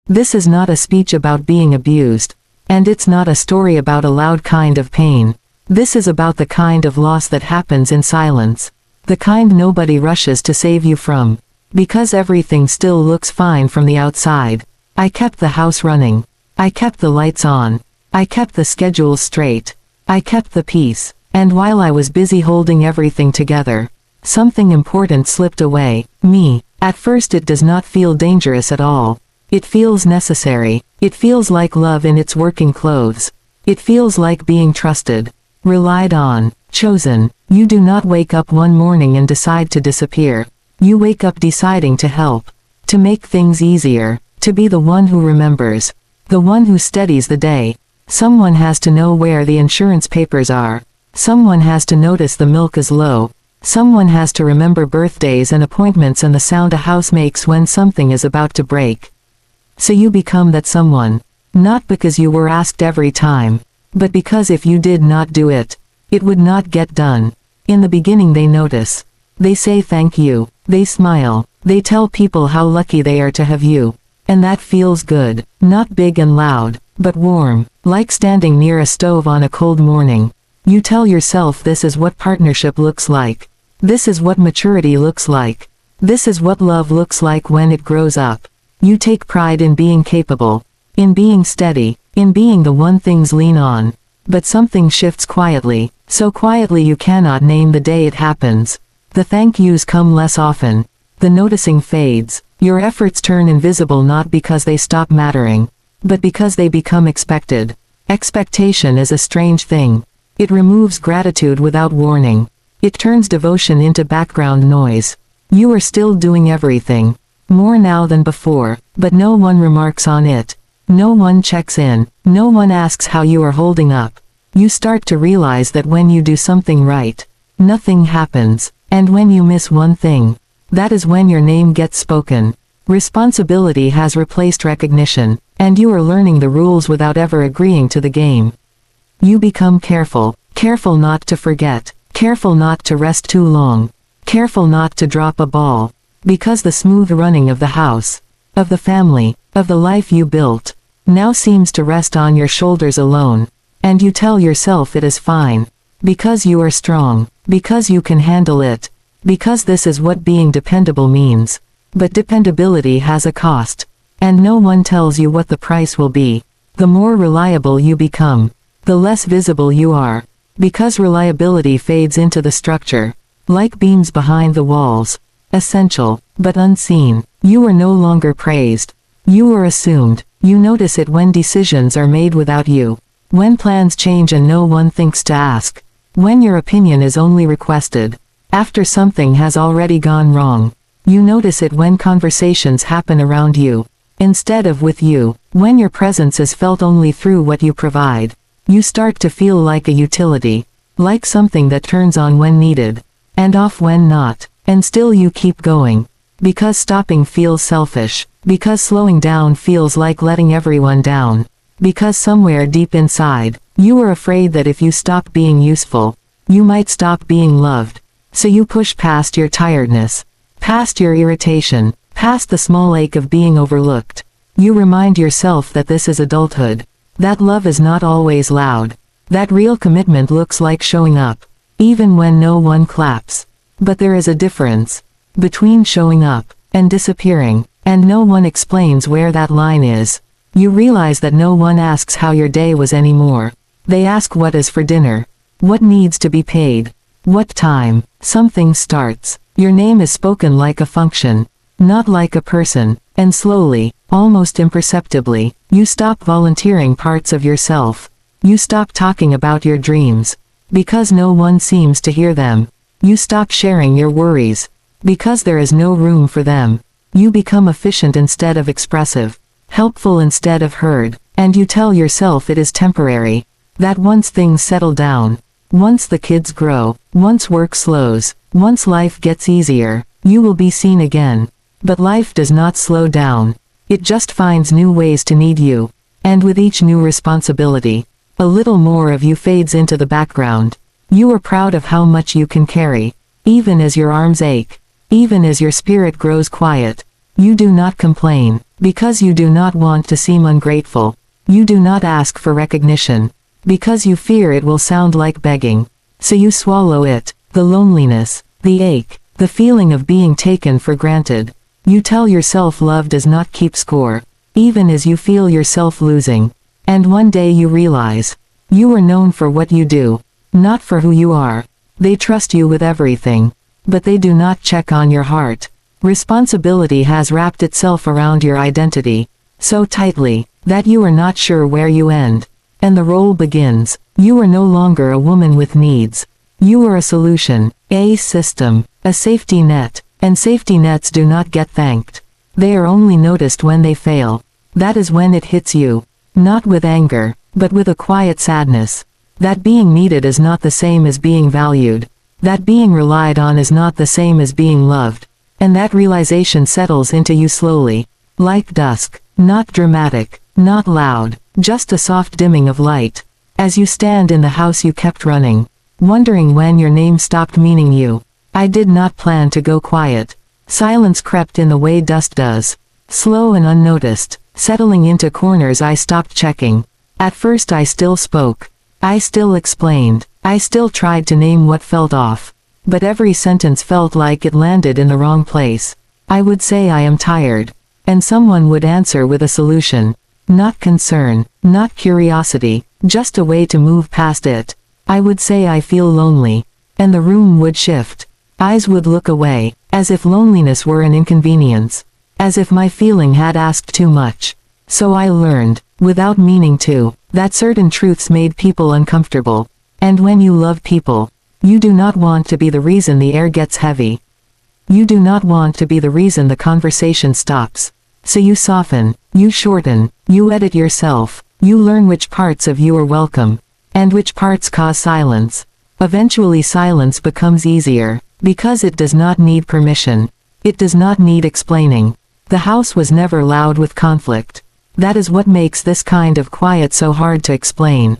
This is not a speech about being abused. And it's not a story about a loud kind of pain. This is about the kind of loss that happens in silence. The kind nobody rushes to save you from. Because everything still looks fine from the outside. I kept the house running. I kept the lights on. I kept the schedules straight. I kept the peace. And while I was busy holding everything together, something important slipped away, me. At first it does not feel dangerous at all. It feels necessary. It feels like love in its working clothes. It feels like being trusted, relied on, chosen. You do not wake up one morning and decide to disappear. You wake up deciding to help, to make things easier, to be the one who remembers, the one who steadies the day. Someone has to know where the insurance papers are. Someone has to notice the milk is low. Someone has to remember birthdays and appointments and the sound a house makes when something is about to break. So you become that someone. Not because you were asked every time, but because if you did not do it, it would not get done. In the beginning they notice. They say thank you. They smile. They tell people how lucky they are to have you. And that feels good. Not big and loud, but warm. Like standing near a stove on a cold morning. You tell yourself this is what partnership looks like. This is what maturity looks like. This is what love looks like when it grows up. You take pride in being capable. In being steady. In being the one things lean on. But something shifts quietly. So quietly you cannot name the day it happens. The thank yous come less often. The noticing fades. Your efforts turn invisible not because they stop mattering, but because they become expected. Expectation is a strange thing. It removes gratitude without warning. It turns devotion into background noise. You are still doing everything. More now than before, but no one remarks on it. No one checks in. No one asks how you are holding up. You start to realize that when you do something right, nothing happens. And when you miss one thing, that is when your name gets spoken. Responsibility has replaced recognition, and you are learning the rules without ever agreeing to the game. You become careful. Careful not to forget. Careful not to rest too long. Careful not to drop a ball. Because the smooth running of the house, of the family, of the life you built, now seems to rest on your shoulders alone. And you tell yourself it is fine. Because you are strong. Because you can handle it. Because this is what being dependable means. But dependability has a cost. And no one tells you what the price will be. The more reliable you become, the less visible you are. Because reliability fades into the structure. Like beams behind the walls. Essential, but unseen. You are no longer praised. You are assumed. You notice it when decisions are made without you. When plans change and no one thinks to ask. When your opinion is only requested. After something has already gone wrong. You notice it when conversations happen around you, instead of with you. When your presence is felt only through what you provide. You start to feel like a utility. Like something that turns on when needed, and off when not. And still you keep going. Because stopping feels selfish. Because slowing down feels like letting everyone down. Because somewhere deep inside, you are afraid that if you stop being useful, you might stop being loved. So you push past your tiredness. Past your irritation. Past the small ache of being overlooked. You remind yourself that this is adulthood. That love is not always loud. That real commitment looks like showing up, even when no one claps. But there is a difference between showing up and disappearing, and no one explains where that line is. You realize that no one asks how your day was anymore. They ask what is for dinner, what needs to be paid, what time. Something starts. Your name is spoken like a function, not like a person, and slowly, almost imperceptibly, you stop volunteering parts of yourself. You stop talking about your dreams, because no one seems to hear them. You stop sharing your worries, because there is no room for them. You become efficient instead of expressive, helpful instead of heard, and you tell yourself it is temporary. That once things settle down, once the kids grow, once work slows, once life gets easier, you will be seen again. But life does not slow down. It just finds new ways to need you. And with each new responsibility, a little more of you fades into the background. You are proud of how much you can carry, even as your arms ache, even as your spirit grows quiet. You do not complain, because you do not want to seem ungrateful. You do not ask for recognition, because you fear it will sound like begging. So you swallow it, the loneliness, the ache, the feeling of being taken for granted. You tell yourself love does not keep score, even as you feel yourself losing. And one day you realize, you are known for what you do, not for who you are. They trust you with everything, but they do not check on your heart. Responsibility has wrapped itself around your identity, so tightly, that you are not sure where you end. And the role begins. You are no longer a woman with needs. You are a solution, a system, a safety net, and safety nets do not get thanked. They are only noticed when they fail. That is when it hits you, not with anger, but with a quiet sadness. That being needed is not the same as being valued. That being relied on is not the same as being loved. And that realization settles into you slowly, like dusk, not dramatic, not loud, just a soft dimming of light. As you stand in the house you kept running, wondering when your name stopped meaning you. I did not plan to go quiet. Silence crept in the way dust does, slow and unnoticed, settling into corners I stopped checking. At first I still spoke. I still explained. I still tried to name what felt off. But every sentence felt like it landed in the wrong place. I would say I am tired, and someone would answer with a solution. Not concern, not curiosity, just a way to move past it. I would say I feel lonely, and the room would shift. Eyes would look away, as if loneliness were an inconvenience, as if my feeling had asked too much. So I learned, without meaning to, that certain truths made people uncomfortable. And when you love people, you do not want to be the reason the air gets heavy. You do not want to be the reason the conversation stops. So you soften, you shorten, you edit yourself, you learn which parts of you are welcome, and which parts cause silence. Eventually silence becomes easier, because it does not need permission. It does not need explaining. The house was never loud with conflict. That is what makes this kind of quiet so hard to explain.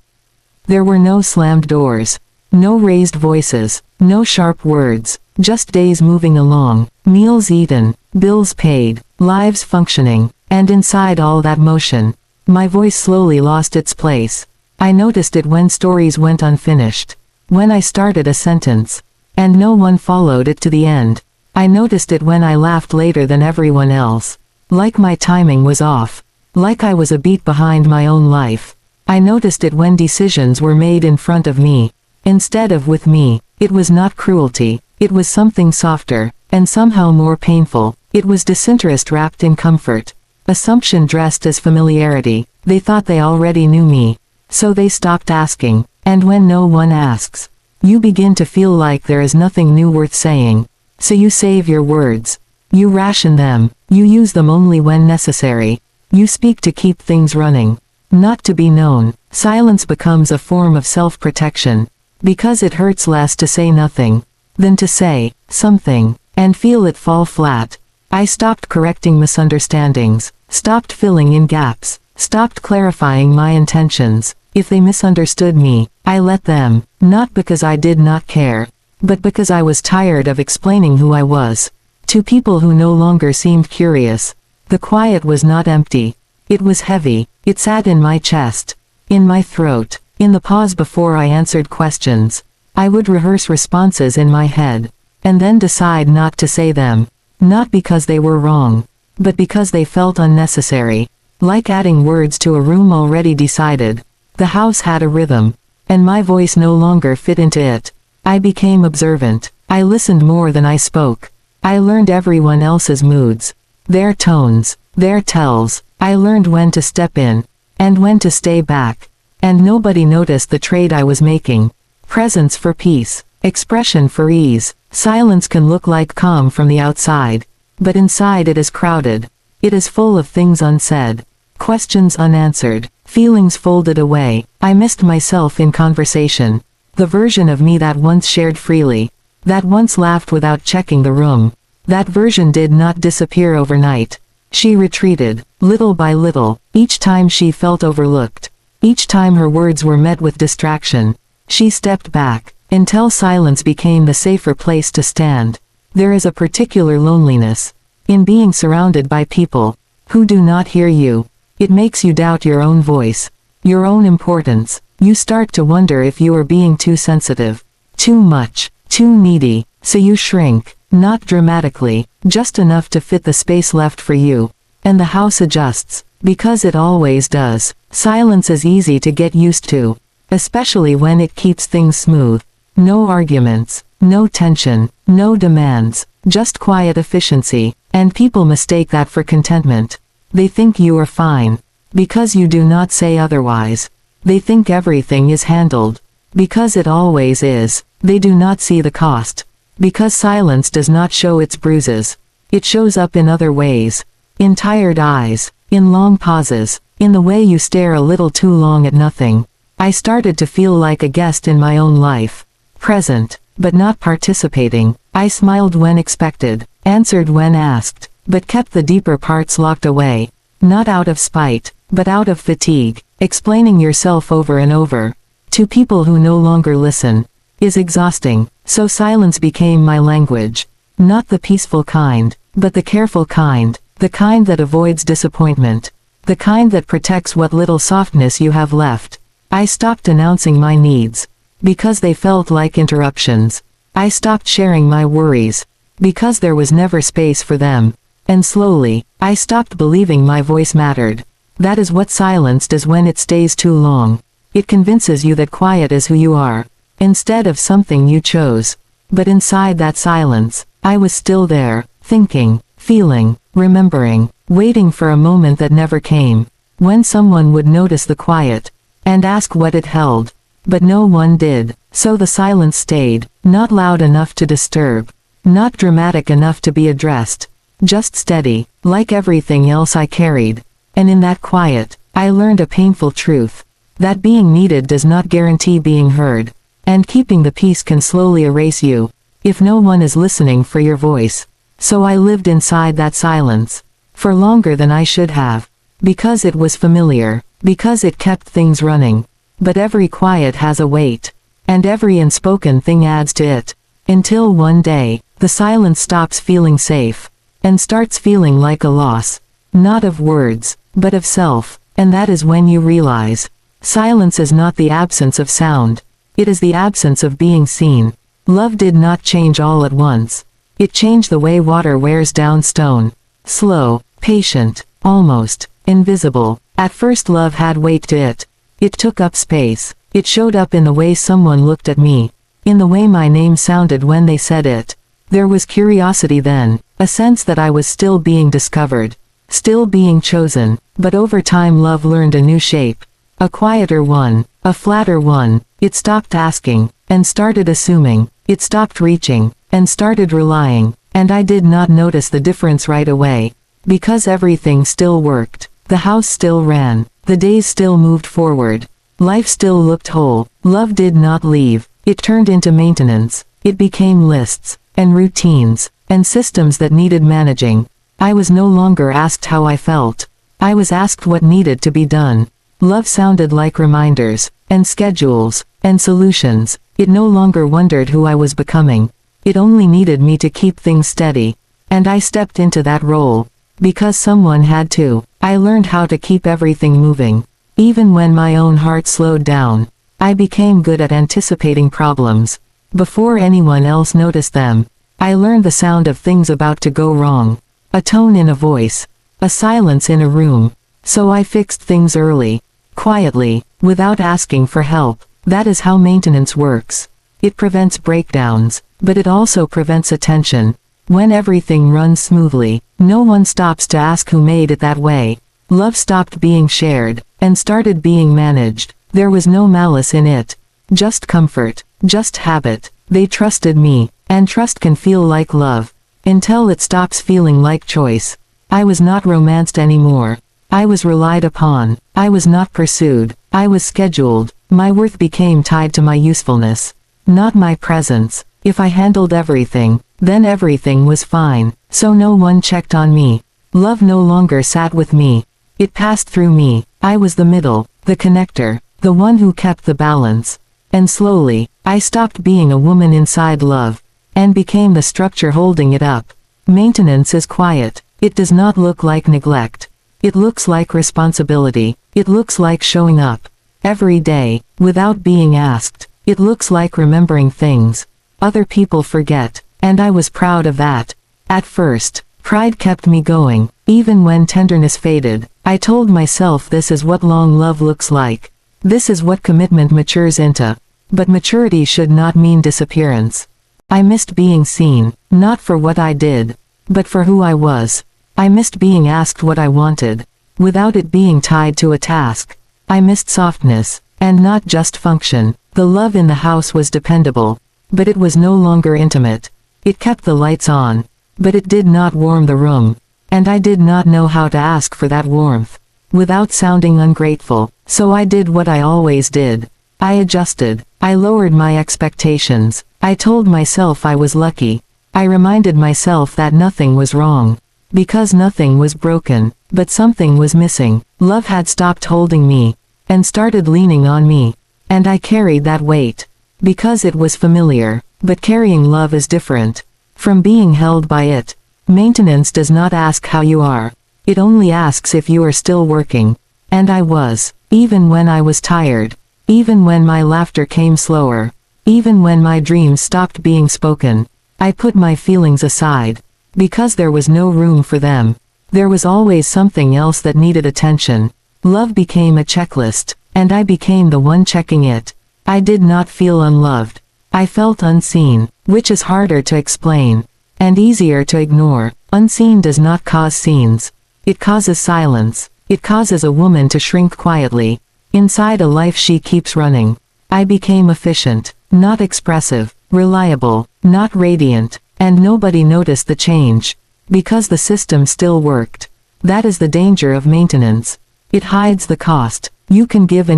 There were no slammed doors, no raised voices, no sharp words, just days moving along, meals eaten, bills paid, lives functioning, and inside all that motion, my voice slowly lost its place. I noticed it when stories went unfinished, when I started a sentence, and no one followed it to the end. I noticed it when I laughed later than everyone else, like my timing was off, like I was a beat behind my own life. I noticed it when decisions were made in front of me, instead of with me. It was not cruelty, it was something softer, and somehow more painful. It was disinterest wrapped in comfort, assumption dressed as familiarity. They thought they already knew me, so they stopped asking. And when no one asks, you begin to feel like there is nothing new worth saying. So you save your words. You ration them. You use them only when necessary. You speak to keep things running, not to be known. Silence becomes a form of self-protection, because it hurts less to say nothing than to say something and feel it fall flat. I stopped correcting misunderstandings, stopped filling in gaps, stopped clarifying my intentions. If they misunderstood me, I let them, not because I did not care, but because I was tired of explaining who I was to people who no longer seemed curious. The quiet was not empty. It was heavy. It sat in my chest, in my throat, in the pause before I answered questions. I would rehearse responses in my head, and then decide not to say them, not because they were wrong, but because they felt unnecessary, like adding words to a room already decided. The house had a rhythm, and my voice no longer fit into it. I became observant. I listened more than I spoke. I learned everyone else's moods, their tones, their tells. I learned when to step in, and when to stay back. And nobody noticed the trade I was making. Presence for peace, expression for ease. Silence can look like calm from the outside, but inside it is crowded. It is full of things unsaid, questions unanswered, feelings folded away. I missed myself in conversation. The version of me that once shared freely, that once laughed without checking the room. That version did not disappear overnight. She retreated, little by little, each time she felt overlooked. Each time her words were met with distraction. She stepped back, until silence became the safer place to stand. There is a particular loneliness in being surrounded by people who do not hear you. It makes you doubt your own voice, your own importance. You start to wonder if you are being too sensitive, too much, too needy, so you shrink, not dramatically, just enough to fit the space left for you. And the house adjusts, because it always does. Silence is easy to get used to, especially when it keeps things smooth. No arguments, no tension, no demands, just quiet efficiency, and people mistake that for contentment. They think you are fine, because you do not say otherwise. They think everything is handled, because it always is. They do not see the cost, because silence does not show its bruises. It shows up in other ways, in tired eyes, in long pauses, in the way you stare a little too long at nothing. I started to feel like a guest in my own life, present, but not participating. I smiled when expected, answered when asked, but kept the deeper parts locked away, not out of spite, but out of fatigue. Explaining yourself over and over, to people who no longer listen, is exhausting, so silence became my language. Not the peaceful kind, but the careful kind, the kind that avoids disappointment, the kind that protects what little softness you have left. I stopped announcing my needs, because they felt like interruptions. I stopped sharing my worries, because there was never space for them. And slowly, I stopped believing my voice mattered. That is what silence does when it stays too long. It convinces you that quiet is who you are, instead of something you chose. But inside that silence, I was still there, thinking, feeling, remembering, waiting for a moment that never came, when someone would notice the quiet, and ask what it held. But no one did, so the silence stayed, not loud enough to disturb, not dramatic enough to be addressed, just steady, like everything else I carried. And in that quiet, I learned a painful truth, that being needed does not guarantee being heard, and keeping the peace can slowly erase you, if no one is listening for your voice. So I lived inside that silence, for longer than I should have, because it was familiar, because it kept things running. But every quiet has a weight, and every unspoken thing adds to it, until one day, the silence stops feeling safe, and starts feeling like a loss, not of words, but of self. And that is when you realize, silence is not the absence of sound, it is the absence of being seen. Love did not change all at once. It changed the way water wears down stone. Slow, patient, almost invisible. At first love had weight to it. It took up space. It showed up in the way someone looked at me, in the way my name sounded when they said it. There was curiosity then, a sense that I was still being discovered, still being chosen. But over time love learned a new shape. A quieter one, a flatter one. It stopped asking, and started assuming. It stopped reaching, and started relying. And I did not notice the difference right away, because everything still worked. The house still ran, the days still moved forward. Life still looked whole. Love did not leave. It turned into maintenance. It became lists, and routines, and systems that needed managing. I was no longer asked how I felt. I was asked what needed to be done. Love sounded like reminders, and schedules, and solutions. It no longer wondered who I was becoming. It only needed me to keep things steady. And I stepped into that role, because someone had to. I learned how to keep everything moving. Even when my own heart slowed down, I became good at anticipating problems, before anyone else noticed them. I learned the sound of things about to go wrong. A tone in a voice, a silence in a room. So I fixed things early, quietly, without asking for help. That is how maintenance works. It prevents breakdowns, but it also prevents attention. When everything runs smoothly, no one stops to ask who made it that way. Love stopped being shared, and started being managed. There was no malice in it. Just comfort, just habit. They trusted me, and trust can feel like love, until it stops feeling like choice. I was not romanced anymore. I was relied upon. I was not pursued. I was scheduled. My worth became tied to my usefulness, not my presence. If I handled everything, then everything was fine. So no one checked on me. Love no longer sat with me. It passed through me. I was the middle, the connector, the one who kept the balance. And slowly, I stopped being a woman inside love, and became the structure holding it up. Maintenance is quiet. It does not look like neglect. It looks like responsibility. It looks like showing up every day, without being asked. It looks like remembering things other people forget, and I was proud of that. At first, pride kept me going, even when tenderness faded. I told myself this is what long love looks like. This is what commitment matures into. But maturity should not mean disappearance. I missed being seen, not for what I did, but for who I was. I missed being asked what I wanted, without it being tied to a task. I missed softness, and not just function. The love in the house was dependable, but it was no longer intimate. It kept the lights on, but it did not warm the room, and I did not know how to ask for that warmth, without sounding ungrateful, so I did what I always did. I adjusted. I lowered my expectations. I told myself I was lucky. I reminded myself that nothing was wrong, because nothing was broken, but something was missing. Love had stopped holding me, and started leaning on me, and I carried that weight, because it was familiar. But carrying love is different from being held by it. Maintenance does not ask how you are. It only asks if you are still working. And I was, even when I was tired, even when my laughter came slower, even when my dreams stopped being spoken. I put my feelings aside, because there was no room for them. There was always something else that needed attention. Love became a checklist, and I became the one checking it. I did not feel unloved. I felt unseen, which is harder to explain, and easier to ignore. Unseen does not cause scenes. It causes silence. It causes a woman to shrink quietly, inside a life she keeps running. I became efficient, not expressive, reliable, not radiant, and nobody noticed the change, because the system still worked. That is the danger of maintenance. It hides the cost. You can give,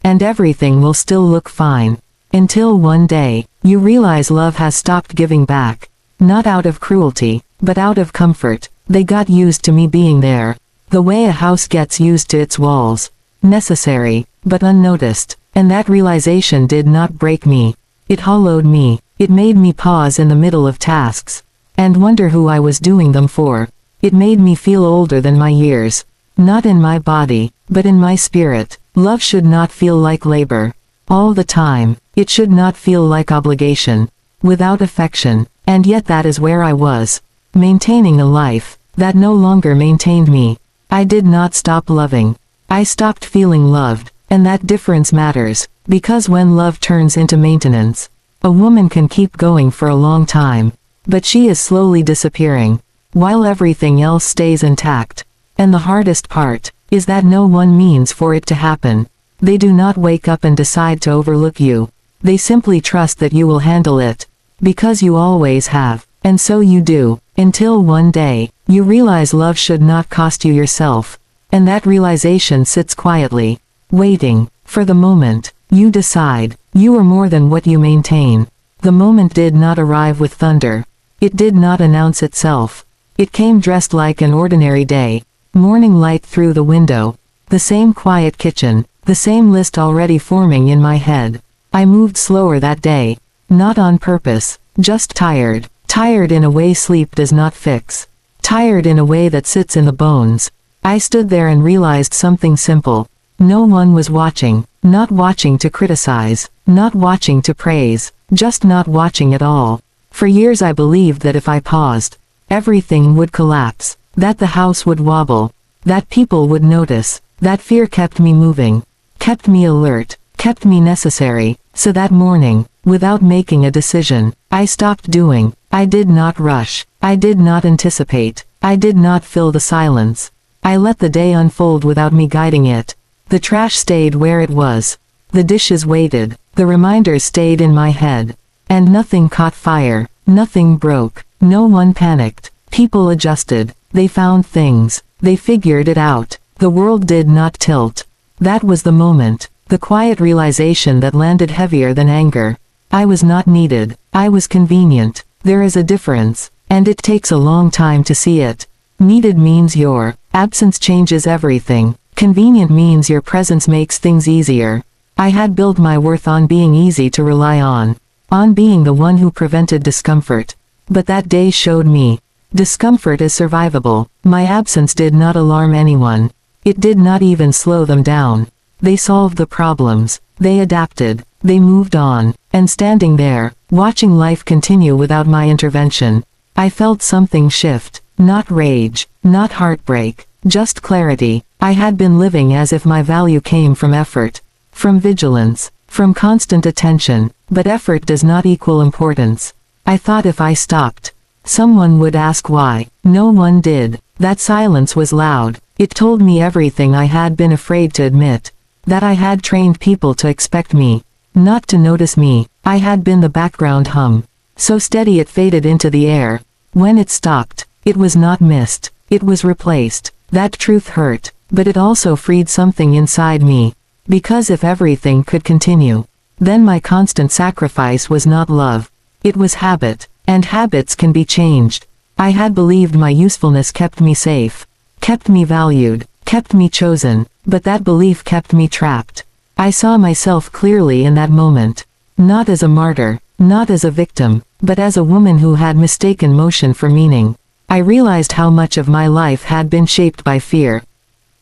and everything will still look fine. Until one day, you realize love has stopped giving back. Not out of cruelty, but out of comfort. They got used to me being there. The way a house gets used to its walls. Necessary, but unnoticed. And that realization did not break me. It hollowed me. It made me pause in the middle of tasks, and wonder who I was doing them for. It made me feel older than my years. Not in my body, but in my spirit. Love should not feel like labor. All the time. It should not feel like obligation. Without affection. And yet that is where I was. Maintaining a life that no longer maintained me. I did not stop loving. I stopped feeling loved. And that difference matters, because when love turns into maintenance, a woman can keep going for a long time, but she is slowly disappearing, while everything else stays intact. And the hardest part is that no one means for it to happen. They do not wake up and decide to overlook you. They simply trust that you will handle it, because you always have, and so you do, until one day, you realize love should not cost you yourself, and that realization sits quietly, waiting for the moment you decide you are more than what you maintain. The moment did not arrive with thunder. It did not announce itself. It came dressed like an ordinary day. Morning light through the window. The same quiet kitchen. The same list already forming in my head. I moved slower that day. Not on purpose. Just tired. Tired in a way sleep does not fix. Tired in a way that sits in the bones. I stood there and realized something simple. No one was watching. Not watching to criticize. Not watching to praise. Just not watching at all. For years I believed that if I paused, everything would collapse. That the house would wobble. That people would notice. That fear kept me moving. Kept me alert. Kept me necessary. So that morning, without making a decision, I stopped doing. I did not rush. I did not anticipate. I did not fill the silence. I let the day unfold without me guiding it. The trash stayed where it was. The dishes waited. The reminders stayed in my head. And nothing caught fire. Nothing broke. No one panicked. People adjusted. They found things. They figured it out. The world did not tilt. That was the moment. The quiet realization that landed heavier than anger. I was not needed. I was convenient. There is a difference. And it takes a long time to see it. Needed means your absence changes everything. Convenient means your presence makes things easier. I had built my worth on being easy to rely on being the one who prevented discomfort. But that day showed me Discomfort is survivable. My absence did not alarm anyone. It did not even slow them down. They solved the problems. They adapted. They moved on. And standing there, watching life continue without my intervention, I felt something shift. Not rage, not heartbreak, just clarity. I had been living as if my value came from effort, from vigilance, from constant attention, but effort does not equal importance. I thought if I stopped, someone would ask why. No one did. That silence was loud. It told me everything I had been afraid to admit. That I had trained people to expect me, not to notice me. I had been the background hum, so steady it faded into the air. When it stopped, it was not missed. It was replaced. That truth hurt, but it also freed something inside me. Because if everything could continue, then my constant sacrifice was not love. It was habit, and habits can be changed. I had believed my usefulness kept me safe, kept me valued, kept me chosen, but that belief kept me trapped. I saw myself clearly in that moment. Not as a martyr, not as a victim, but as a woman who had mistaken motion for meaning. I realized how much of my life had been shaped by fear.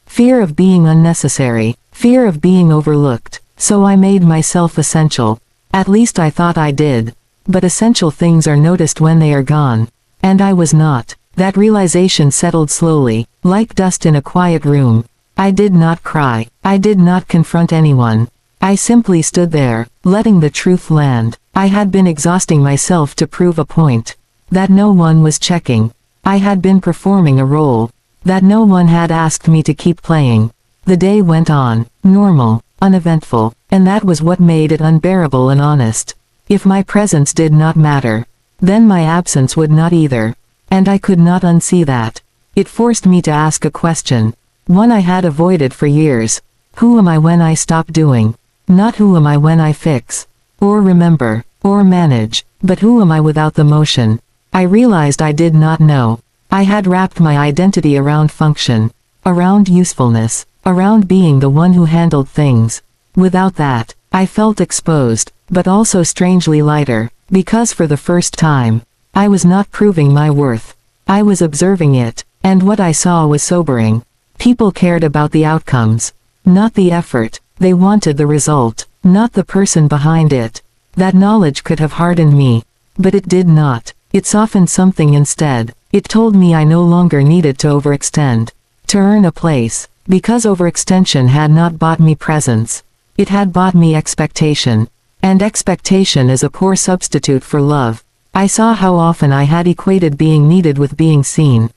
Fear of being unnecessary, fear of being overlooked, so I made myself essential. At least I thought I did. But essential things are noticed when they are gone. And I was not. That realization settled slowly, like dust in a quiet room. I did not cry. I did not confront anyone. I simply stood there, letting the truth land. I had been exhausting myself to prove a point. That no one was checking. I had been performing a role that no one had asked me to keep playing. The day went on, normal, uneventful, and that was what made it unbearable and honest. If my presence did not matter, then my absence would not either. And I could not unsee that. It forced me to ask a question, one I had avoided for years. Who am I when I stop doing? Not who am I when I fix, or remember, or manage, but who am I without the motion? I realized I did not know. I had wrapped my identity around function, around usefulness, around being the one who handled things. Without that, I felt exposed, but also strangely lighter, because for the first time, I was not proving my worth. I was observing it, and what I saw was sobering. People cared about the outcomes, not the effort. They wanted the result, not the person behind it. That knowledge could have hardened me, but it did not. It softened something instead. It told me I no longer needed to overextend, to earn a place, because overextension had not bought me presence. It had bought me expectation. And expectation is a poor substitute for love. I saw how often I had equated being needed with being seen.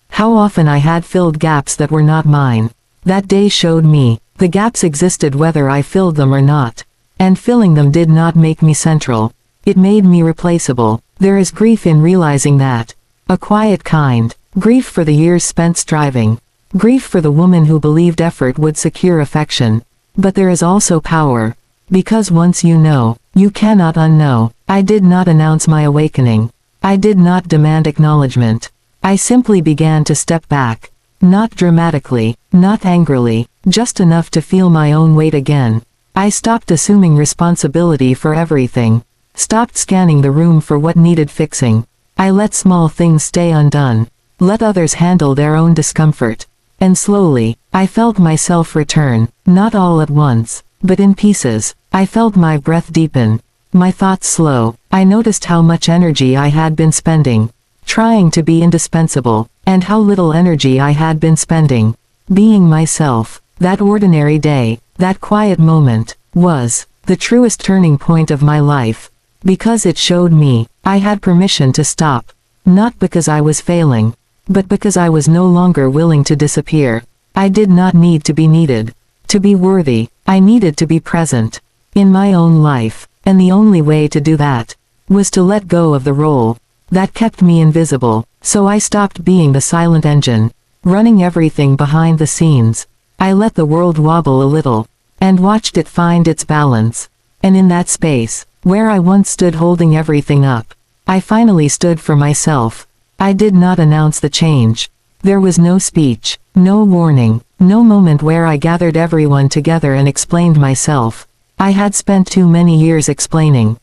How often I had filled gaps that were not mine. That day showed me, the gaps existed whether I filled them or not. And filling them did not make me central. It made me replaceable. There is grief in realizing that. A quiet kind. Grief for the years spent striving. Grief for the woman who believed effort would secure affection. But there is also power. Because once you know, you cannot unknow. I did not announce my awakening. I did not demand acknowledgement. I simply began to step back. Not dramatically, not angrily, just enough to feel my own weight again. I stopped assuming responsibility for everything. Stopped scanning the room for what needed fixing. I let small things stay undone. Let others handle their own discomfort. And slowly, I felt myself return, not all at once, but in pieces. I felt my breath deepen, my thoughts slow. I noticed how much energy I had been spending, trying to be indispensable, and how little energy I had been spending, being myself. That ordinary day, that quiet moment, was the truest turning point of my life. Because it showed me, I had permission to stop. Not because I was failing, but because I was no longer willing to disappear. I did not need to be needed. To be worthy, I needed to be present in my own life, and the only way to do that was to let go of the role that kept me invisible. So I stopped being the silent engine, running everything behind the scenes. I let the world wobble a little, and watched it find its balance. And in that space, where I once stood holding everything up, I finally stood for myself. I did not announce the change. There was no speech, no warning, no moment where I gathered everyone together and explained myself. I had spent too many years explaining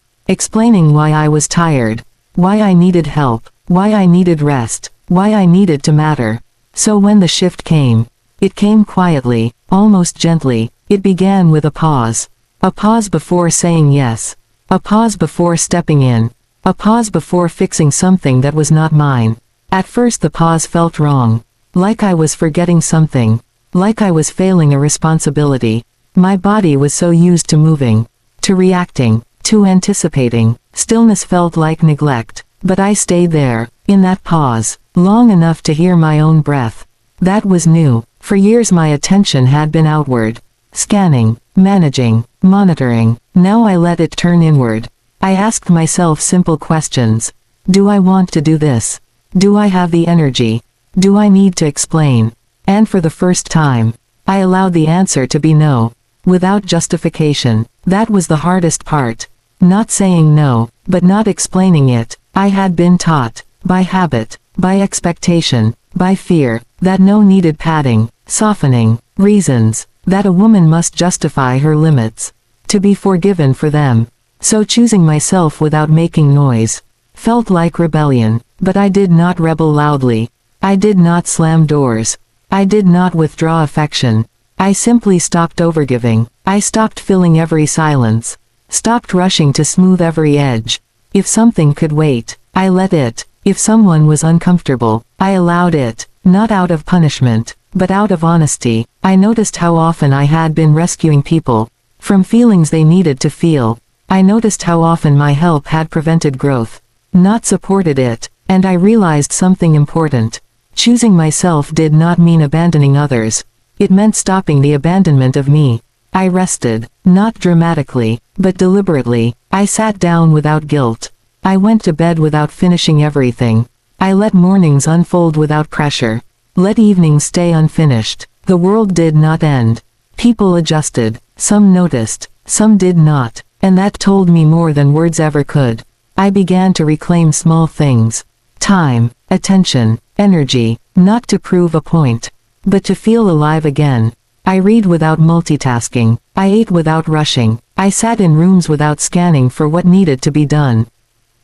why I was tired, why I needed help, why I needed rest, why I needed to matter. So when the shift came, it came quietly, almost gently. It began with a pause. A pause before saying yes. A pause before stepping in. A pause before fixing something that was not mine. At first the pause felt wrong. Like I was forgetting something. Like I was failing a responsibility. My body was so used to moving, to reacting, to anticipating. Stillness felt like neglect. But I stayed there, in that pause, long enough to hear my own breath. That was new. For years my attention had been outward. Scanning, managing, monitoring. Now I let it turn inward. I asked myself simple questions. Do I want to do this? Do I have the energy? Do I need to explain? And for the first time, I allowed the answer to be no. Without justification. That was the hardest part. Not saying no, but not explaining it. I had been taught, by habit, by expectation, by fear, that no needed padding, softening, reasons, that a woman must justify her limits, to be forgiven for them. So choosing myself without making noise, felt like rebellion, but I did not rebel loudly. I did not slam doors. I did not withdraw affection. I simply stopped overgiving. I stopped filling every silence. Stopped rushing to smooth every edge. If something could wait, I let it. If someone was uncomfortable, I allowed it, not out of punishment, but out of honesty. I noticed how often I had been rescuing people from feelings they needed to feel. I noticed how often my help had prevented growth, not supported it, and I realized something important. Choosing myself did not mean abandoning others. It meant stopping the abandonment of me. I rested, not dramatically, but deliberately. I sat down without guilt. I went to bed without finishing everything. I let mornings unfold without pressure. Let evenings stay unfinished. The world did not end. People adjusted. Some noticed. Some did not. And that told me more than words ever could. I began to reclaim small things. Time, attention, energy, not to prove a point, but to feel alive again. I read without multitasking. I ate without rushing. I sat in rooms without scanning for what needed to be done.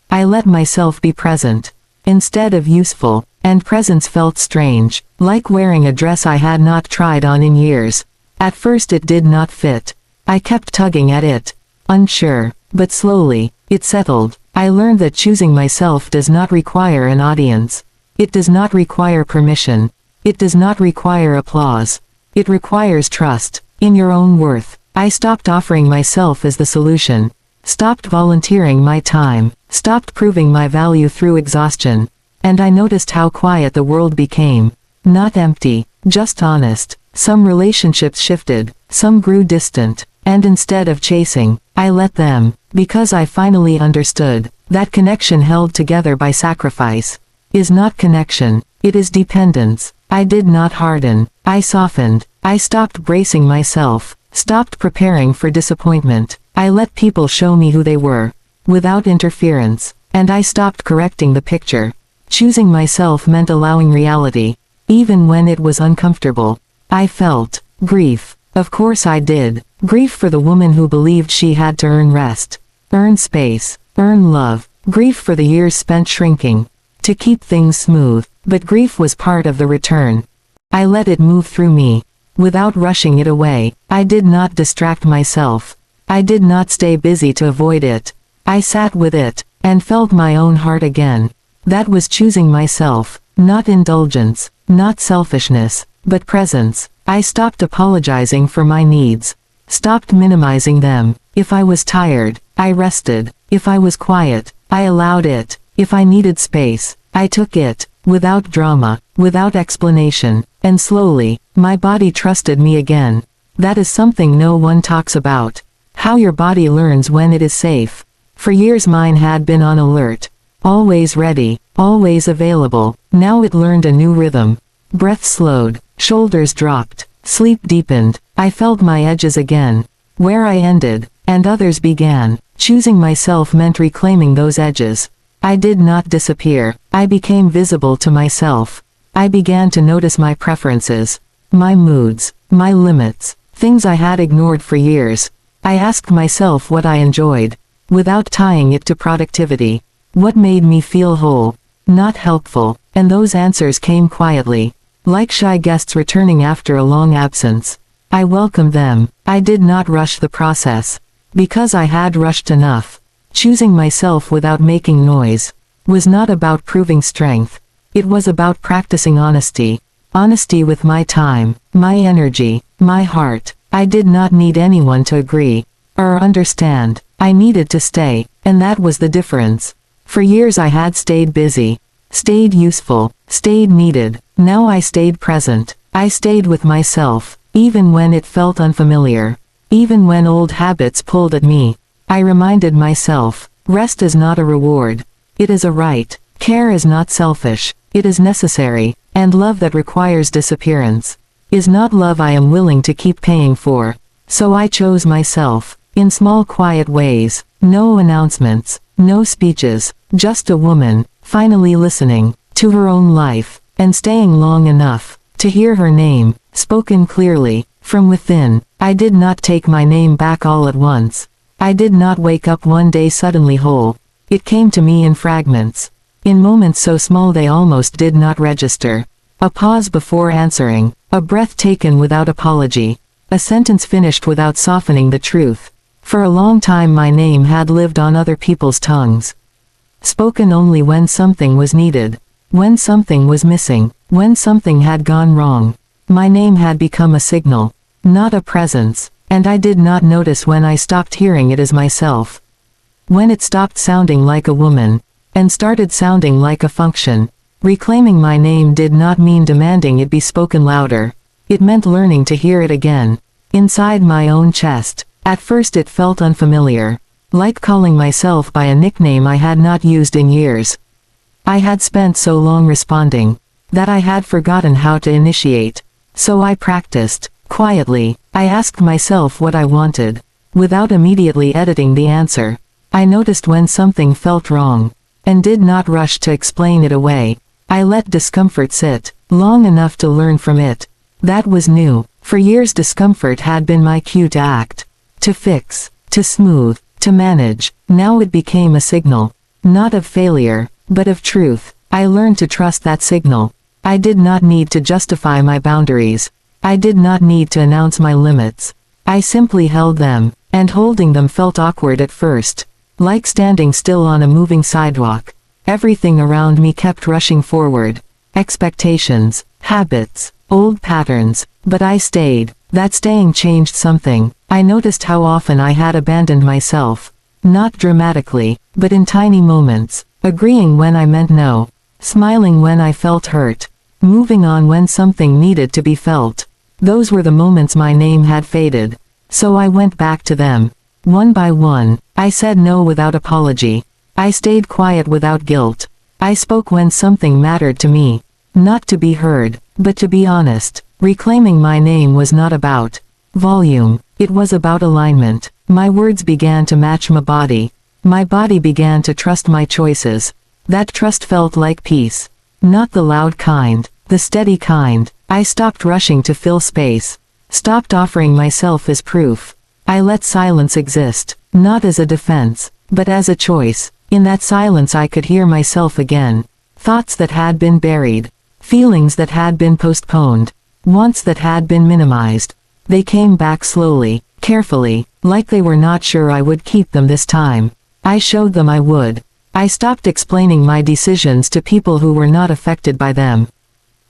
I let myself be present, instead of useful, and presence felt strange, like wearing a dress I had not tried on in years. At first it did not fit. I kept tugging at it, unsure, but slowly, it settled. I learned that choosing myself does not require an audience. It does not require permission. It does not require applause. It requires trust in your own worth. I stopped offering myself as the solution. Stopped volunteering my time. Stopped proving my value through exhaustion. And I noticed how quiet the world became. Not empty, just honest. Some relationships shifted. Some grew distant. And instead of chasing, I let them, because I finally understood that connection held together by sacrifice is not connection, it is dependence. I did not harden. I softened. I stopped bracing myself. Stopped preparing for disappointment. I let people show me who they were, without interference. And I stopped correcting the picture. Choosing myself meant allowing reality, even when it was uncomfortable. I felt grief. Of course I did. Grief for the woman who believed she had to earn rest, earn space, earn love. Grief for the years spent shrinking, to keep things smooth. But grief was part of the return. I let it move through me, without rushing it away. I did not distract myself. I did not stay busy to avoid it. I sat with it, and felt my own heart again. That was choosing myself, not indulgence, not selfishness, but presence. I stopped apologizing for my needs. Stopped minimizing them. If I was tired, I rested. If I was quiet, I allowed it. If I needed space, I took it. Without drama, without explanation. And slowly, my body trusted me again. That is something no one talks about. How your body learns when it is safe. For years mine had been on alert. Always ready, always available. Now it learned a new rhythm. Breath slowed, shoulders dropped, sleep deepened. I felt my edges again. Where I ended, and others began. Choosing myself meant reclaiming those edges. I did not disappear. I became visible to myself. I began to notice my preferences, my moods, my limits, things I had ignored for years. I asked myself what I enjoyed, without tying it to productivity. What made me feel whole? not helpful, and those answers came quietly, like shy guests returning after a long absence. I welcomed them. I did not rush the process, because I had rushed enough. Choosing myself without making noise was not about proving strength. It was about practicing honesty. Honesty with my time, my energy, my heart. I did not need anyone to agree or understand. I needed to stay, and that was the difference. For years I had stayed busy, stayed useful, stayed needed. Now I stayed present. I stayed with myself, even when it felt unfamiliar. Even when old habits pulled at me. I reminded myself, rest is not a reward. It is a right. Care is not selfish. It is necessary. And love that requires disappearance is not love I am willing to keep paying for. So I chose myself, in small quiet ways. No announcements, no speeches, just a woman, finally listening to her own life, and staying long enough to hear her name, spoken clearly, from within. I did not take my name back all at once. I did not wake up one day suddenly whole. It came to me in fragments. In moments so small they almost did not register. A pause before answering, a breath taken without apology, a sentence finished without softening the truth. For a long time my name had lived on other people's tongues. Spoken only when something was needed, when something was missing, when something had gone wrong. My name had become a signal, not a presence, and I did not notice when I stopped hearing it as myself. When it stopped sounding like a woman, and started sounding like a function. Reclaiming my name did not mean demanding it be spoken louder. It meant learning to hear it again, inside my own chest. At first it felt unfamiliar, like calling myself by a nickname I had not used in years. I had spent so long responding, that I had forgotten how to initiate. So I practiced, quietly. I asked myself what I wanted, without immediately editing the answer. I noticed when something felt wrong, and did not rush to explain it away. I let discomfort sit, long enough to learn from it. That was new. For years discomfort had been my cue to act, to fix, to smooth, to manage. Now it became a signal, not of failure, but of truth. I learned to trust that signal. I did not need to justify my boundaries. I did not need to announce my limits. I simply held them, and holding them felt awkward at first. Like standing still on a moving sidewalk. Everything around me kept rushing forward. Expectations, habits, old patterns. But I stayed. That staying changed something. I noticed how often I had abandoned myself. Not dramatically, but in tiny moments. Agreeing when I meant no. Smiling when I felt hurt. Moving on when something needed to be felt. Those were the moments my name had faded. So I went back to them. One by one. I said no without apology. I stayed quiet without guilt. I spoke when something mattered to me. Not to be heard, but to be honest. Reclaiming my name was not about volume. It was about alignment. My words began to match my body. My body began to trust my choices. That trust felt like peace. Not the loud kind, the steady kind. I stopped rushing to fill space. Stopped offering myself as proof. I let silence exist, not as a defense, but as a choice. In that silence I could hear myself again. Thoughts that had been buried. Feelings that had been postponed. Wants that had been minimized. They came back slowly, carefully, like they were not sure I would keep them this time. I showed them I would. I stopped explaining my decisions to people who were not affected by them.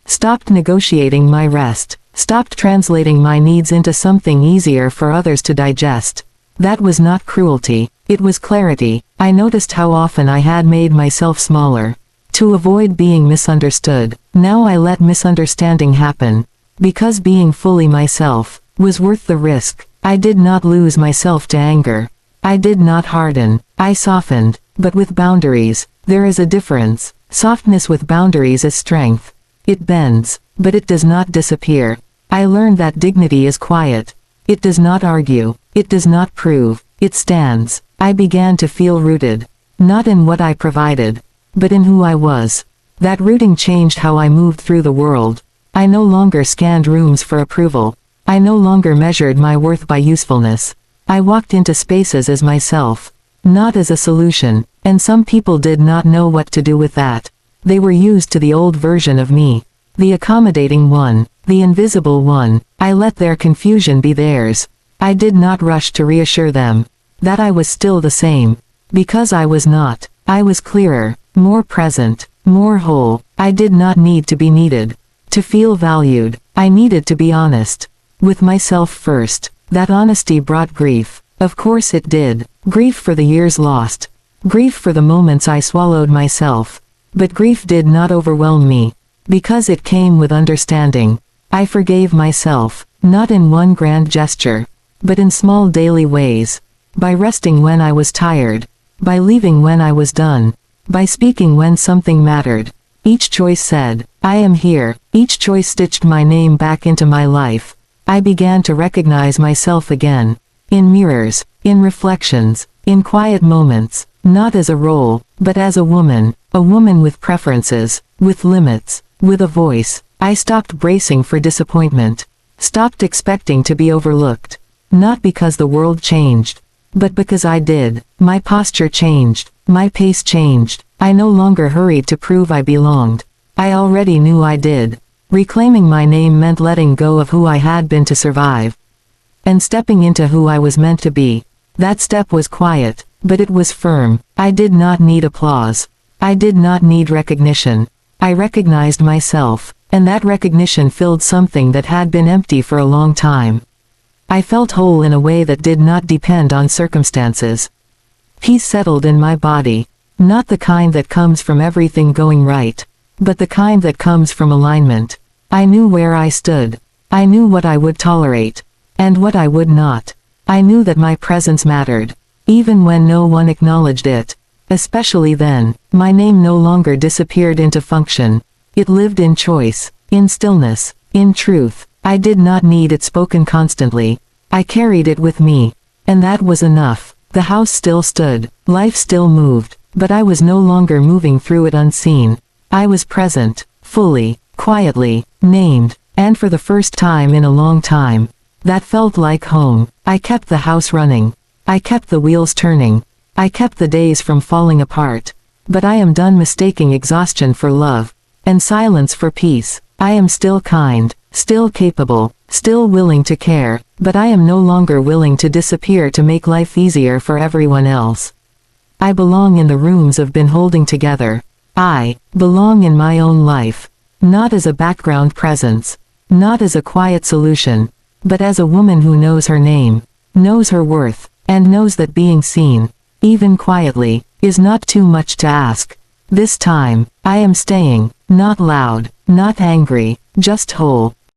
Stopped negotiating my rest. Stopped translating my needs into something easier for others to digest. That was not cruelty. It was clarity. I noticed how often I had made myself smaller, to avoid being misunderstood. Now I let misunderstanding happen, because being fully myself was worth the risk. I did not lose myself to anger. I did not harden. I softened, but with boundaries. There is a difference. Softness with boundaries is strength. It bends, but it does not disappear. I learned that dignity is quiet. It does not argue. It does not prove. It stands. I began to feel rooted. Not in what I provided, but in who I was. That rooting changed how I moved through the world. I no longer scanned rooms for approval. I no longer measured my worth by usefulness. I walked into spaces as myself, not as a solution, and some people did not know what to do with that. They were used to the old version of me. The accommodating one, the invisible one. I let their confusion be theirs. I did not rush to reassure them that I was still the same. Because I was not. I was clearer, more present, more whole. I did not need to be needed. To feel valued, I needed to be honest. With myself first. That honesty brought grief. Of course it did. Grief for the years lost. Grief for the moments I swallowed myself. But grief did not overwhelm me. Because it came with understanding. I forgave myself, not in one grand gesture, but in small daily ways. By resting when I was tired. By leaving when I was done. By speaking when something mattered. Each choice said, I am here. Each choice stitched my name back into my life. I began to recognize myself again. In mirrors, in reflections, in quiet moments, not as a role, but as a woman with preferences, with limits, with a voice. I stopped bracing for disappointment. Stopped expecting to be overlooked. Not because the world changed, but because I did. My posture changed. My pace changed. I no longer hurried to prove I belonged. I already knew I did. Reclaiming my name meant letting go of who I had been to survive. And stepping into who I was meant to be. That step was quiet, but it was firm. I did not need applause. I did not need recognition. I recognized myself, and that recognition filled something that had been empty for a long time. I felt whole in a way that did not depend on circumstances. Peace settled in my body. Not the kind that comes from everything going right, but the kind that comes from alignment. I knew where I stood. I knew what I would tolerate, and what I would not. I knew that my presence mattered, even when no one acknowledged it. Especially then, my name no longer disappeared into function. It lived in choice, in stillness, in truth. I did not need it spoken constantly. I carried it with me. And that was enough. The house still stood. Life still moved. But I was no longer moving through it unseen. I was present, fully, quietly, named, and for the first time in a long time. That felt like home. I kept the house running. I kept the wheels turning. I kept the days from falling apart. But I am done mistaking exhaustion for love, and silence for peace. I am still kind, still capable, still willing to care, but I am no longer willing to disappear to make life easier for everyone else. I belong in the rooms I've been holding together. I belong in my own life. Not as a background presence. Not as a quiet solution. But as a woman who knows her name, knows her worth, and knows that being seen, even quietly, is not too much to ask. This time, I am staying, not loud, not angry, just whole.